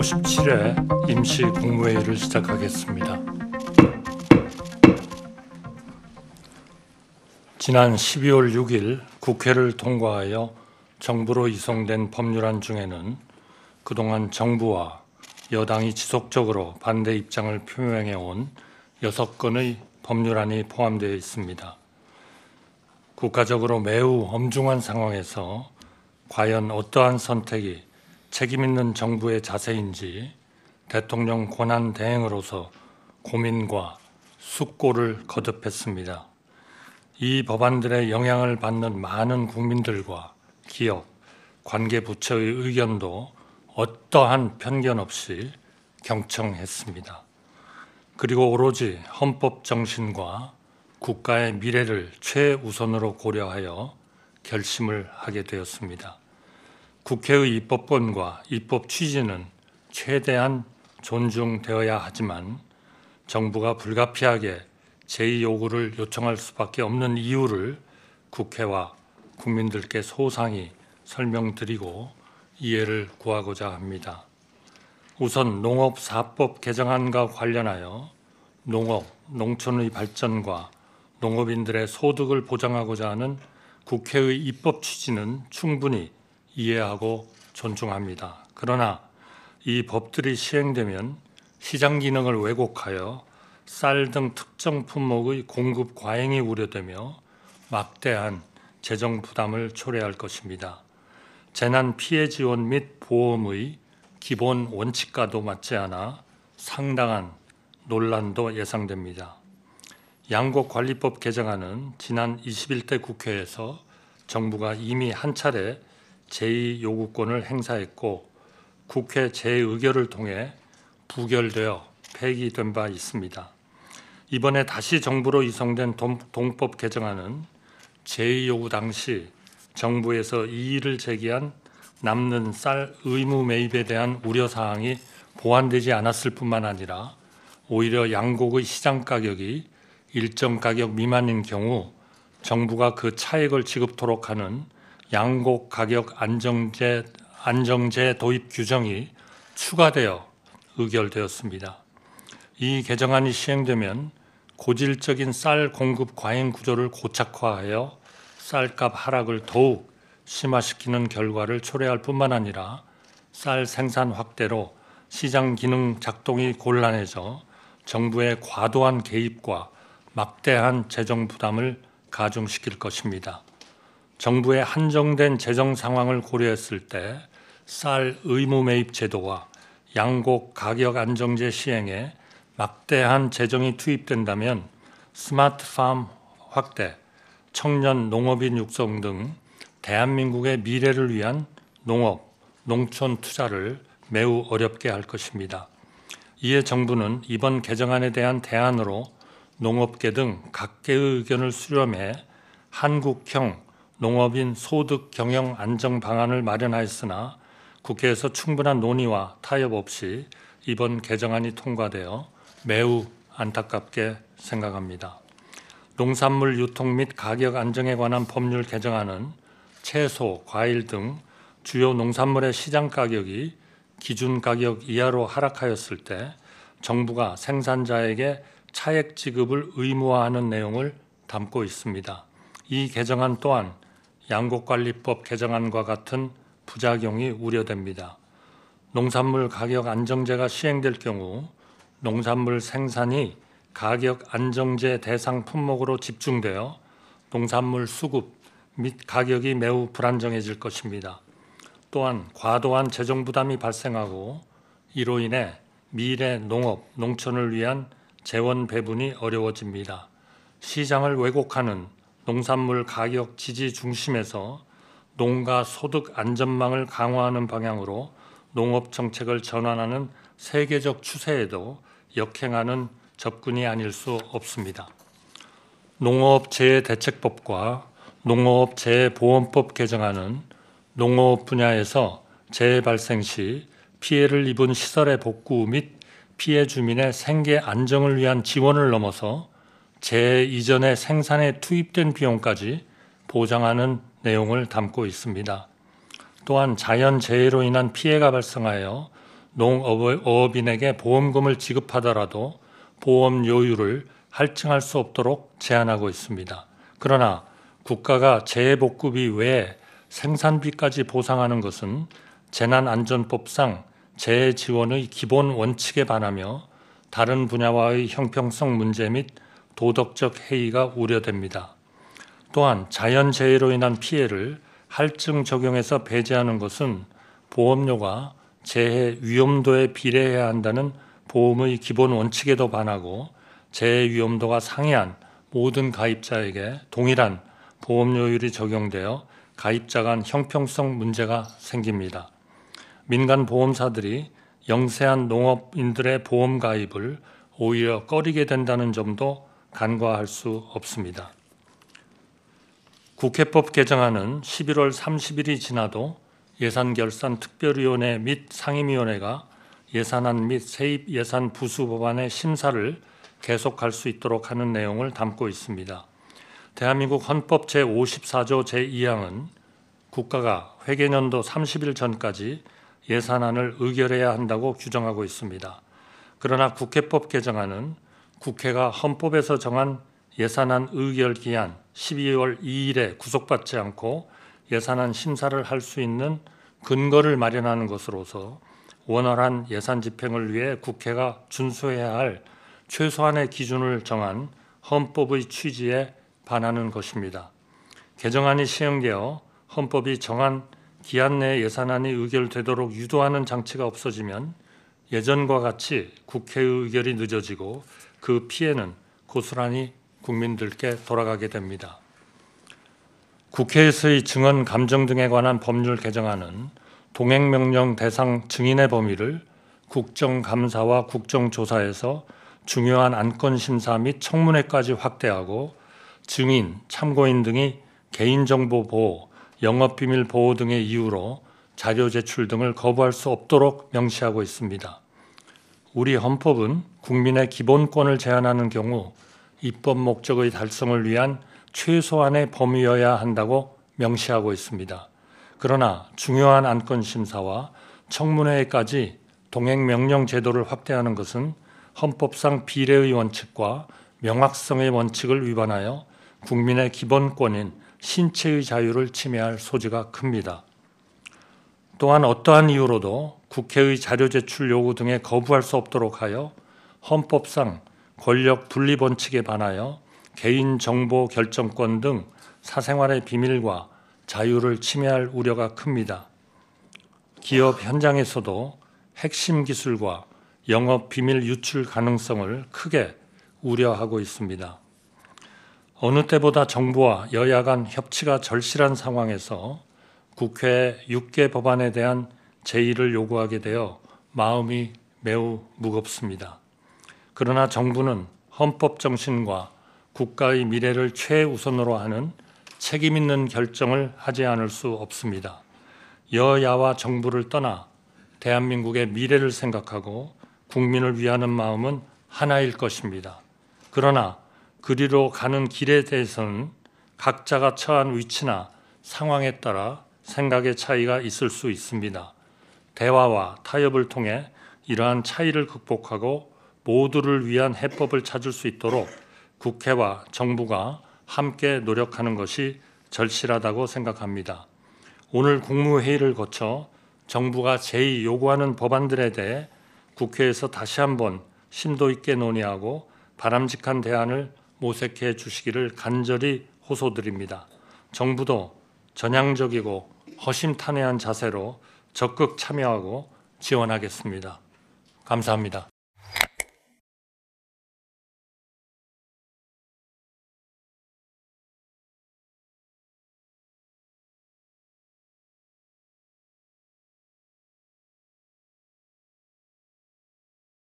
제57회 임시 국무회의를 시작하겠습니다. 지난 12월 6일 국회를 통과하여 정부로 이송된 법률안 중에는 그동안 정부와 여당이 지속적으로 반대 입장을 표명해온 6건의 법률안이 포함되어 있습니다. 국가적으로 매우 엄중한 상황에서 과연 어떠한 선택이 책임 있는 정부의 자세인지 대통령 권한 대행으로서 고민과 숙고를 거듭했습니다. 이 법안들의 영향을 받는 많은 국민들과 기업, 관계 부처의 의견도 어떠한 편견 없이 경청했습니다. 그리고 오로지 헌법 정신과 국가의 미래를 최우선으로 고려하여 결심을 하게 되었습니다. 국회의 입법권과 입법 취지는 최대한 존중되어야 하지만 정부가 불가피하게 제2요구를 요청할 수밖에 없는 이유를 국회와 국민들께 소상히 설명드리고 이해를 구하고자 합니다. 우선 농업사법 개정안과 관련하여 농업, 농촌의 발전과 농업인들의 소득을 보장하고자 하는 국회의 입법 취지는 충분히 이해하고 존중합니다. 그러나 이 법들이 시행되면 시장 기능을 왜곡하여 쌀 등 특정 품목의 공급 과잉이 우려되며 막대한 재정 부담을 초래할 것입니다. 재난 피해 지원 및 보험의 기본 원칙과도 맞지 않아 상당한 논란도 예상됩니다. 양곡관리법 개정안은 지난 21대 국회에서 정부가 이미 한 차례 제2요구권을 행사했고 국회 재의결을 통해 부결되어 폐기된 바 있습니다. 이번에 다시 정부로 이송된 동법 개정안은 제2요구 당시 정부에서 이의를 제기한 남는 쌀 의무 매입에 대한 우려사항이 보완되지 않았을 뿐만 아니라 오히려 양곡의 시장 가격이 일정 가격 미만인 경우 정부가 그 차익을 지급토록 하는 양곡 가격 안정제 도입 규정이 추가되어 의결되었습니다. 이 개정안이 시행되면 고질적인 쌀 공급 과잉 구조를 고착화하여 쌀값 하락을 더욱 심화시키는 결과를 초래할 뿐만 아니라 쌀 생산 확대로 시장 기능 작동이 곤란해져 정부의 과도한 개입과 막대한 재정 부담을 가중시킬 것입니다. 정부의 한정된 재정 상황을 고려했을 때 쌀 의무 매입 제도와 양곡 가격 안정제 시행에 막대한 재정이 투입된다면 스마트팜 확대, 청년 농업인 육성 등 대한민국의 미래를 위한 농업, 농촌 투자를 매우 어렵게 할 것입니다. 이에 정부는 이번 개정안에 대한 대안으로 농업계 등 각계의 의견을 수렴해 한국형 농업인 소득 경영 안정 방안을 마련하였으나 국회에서 충분한 논의와 타협 없이 이번 개정안이 통과되어 매우 안타깝게 생각합니다. 농산물 유통 및 가격 안정에 관한 법률 개정안은 채소, 과일 등 주요 농산물의 시장 가격이 기준 가격 이하로 하락하였을 때 정부가 생산자에게 차액 지급을 의무화하는 내용을 담고 있습니다. 이 개정안 또한 양곡관리법 개정안과 같은 부작용이 우려됩니다. 농산물 가격 안정제가 시행될 경우 농산물 생산이 가격 안정제 대상 품목으로 집중되어 농산물 수급 및 가격이 매우 불안정해질 것입니다. 또한 과도한 재정 부담이 발생하고 이로 인해 미래 농업, 농촌을 위한 재원 배분이 어려워집니다. 시장을 왜곡하는 농산물 가격 지지 중심에서 농가 소득 안전망을 강화하는 방향으로 농업 정책을 전환하는 세계적 추세에도 역행하는 접근이 아닐 수 없습니다. 농업재해대책법과 농업재해보험법 개정안은 농업 분야에서 재해 발생 시 피해를 입은 시설의 복구 및 피해 주민의 생계 안정을 위한 지원을 넘어서 재해 이전의 생산에 투입된 비용까지 보장하는 내용을 담고 있습니다. 또한 자연재해로 인한 피해가 발생하여 농업인에게 보험금을 지급하더라도 보험료율을 할증할 수 없도록 제한하고 있습니다. 그러나 국가가 재해복구비 외에 생산비까지 보상하는 것은 재난안전법상 재해지원의 기본 원칙에 반하며 다른 분야와의 형평성 문제 및 도덕적 해이가 우려됩니다. 또한 자연재해로 인한 피해를 할증 적용해서 배제하는 것은 보험료가 재해 위험도에 비례해야 한다는 보험의 기본 원칙에도 반하고 재해 위험도가 상이한 모든 가입자에게 동일한 보험료율이 적용되어 가입자 간 형평성 문제가 생깁니다. 민간 보험사들이 영세한 농업인들의 보험 가입을 오히려 꺼리게 된다는 점도 간과할 수 없습니다. 국회법 개정안은 11월 30일이 지나도 예산결산특별위원회 및 상임위원회가 예산안 및 세입 예산 부수 법안의 심사를 계속할 수 있도록 하는 내용을 담고 있습니다. 대한민국 헌법 제54조 제2항은 국가가 회계년도 30일 전까지 예산안을 의결해야 한다고 규정하고 있습니다. 그러나 국회법 개정안은 국회가 헌법에서 정한 예산안 의결 기한 12월 2일에 구속받지 않고 예산안 심사를 할 수 있는 근거를 마련하는 것으로서 원활한 예산 집행을 위해 국회가 준수해야 할 최소한의 기준을 정한 헌법의 취지에 반하는 것입니다. 개정안이 시행되어 헌법이 정한 기한 내에 예산안이 의결되도록 유도하는 장치가 없어지면 예전과 같이 국회의 의결이 늦어지고 그 피해는 고스란히 국민들께 돌아가게 됩니다. 국회에서의 증언 감정 등에 관한 법률 개정안은 동행명령 대상 증인의 범위를 국정감사와 국정조사에서 중요한 안건심사 및 청문회까지 확대하고 증인, 참고인 등이 개인정보 보호, 영업비밀 보호 등의 이유로 자료 제출 등을 거부할 수 없도록 명시하고 있습니다. 우리 헌법은 국민의 기본권을 제한하는 경우 입법 목적의 달성을 위한 최소한의 범위여야 한다고 명시하고 있습니다. 그러나 중요한 안건 심사와 청문회까지 동행명령 제도를 확대하는 것은 헌법상 비례의 원칙과 명확성의 원칙을 위반하여 국민의 기본권인 신체의 자유를 침해할 소지가 큽니다. 또한 어떠한 이유로도 국회의 자료 제출 요구 등에 거부할 수 없도록 하여 헌법상 권력 분리 원칙에 반하여 개인정보 결정권 등 사생활의 비밀과 자유를 침해할 우려가 큽니다. 기업 현장에서도 핵심 기술과 영업 비밀 유출 가능성을 크게 우려하고 있습니다. 어느 때보다 정부와 여야 간 협치가 절실한 상황에서 국회의 6개 법안에 대한 제의를 요구하게 되어 마음이 매우 무겁습니다. 그러나 정부는 헌법 정신과 국가의 미래를 최우선으로 하는 책임 있는 결정을 하지 않을 수 없습니다. 여야와 정부를 떠나 대한민국의 미래를 생각하고 국민을 위하는 마음은 하나일 것입니다. 그러나 그리로 가는 길에 대해서는 각자가 처한 위치나 상황에 따라 생각의 차이가 있을 수 있습니다. 대화와 타협을 통해 이러한 차이를 극복하고 모두를 위한 해법을 찾을 수 있도록 국회와 정부가 함께 노력하는 것이 절실하다고 생각합니다. 오늘 국무회의를 거쳐 정부가 제의 요구하는 법안들에 대해 국회에서 다시 한번 심도 있게 논의하고 바람직한 대안을 모색해 주시기를 간절히 호소드립니다. 정부도 전향적이고 허심탄회한 자세로 적극 참여하고 지원하겠습니다. 감사합니다.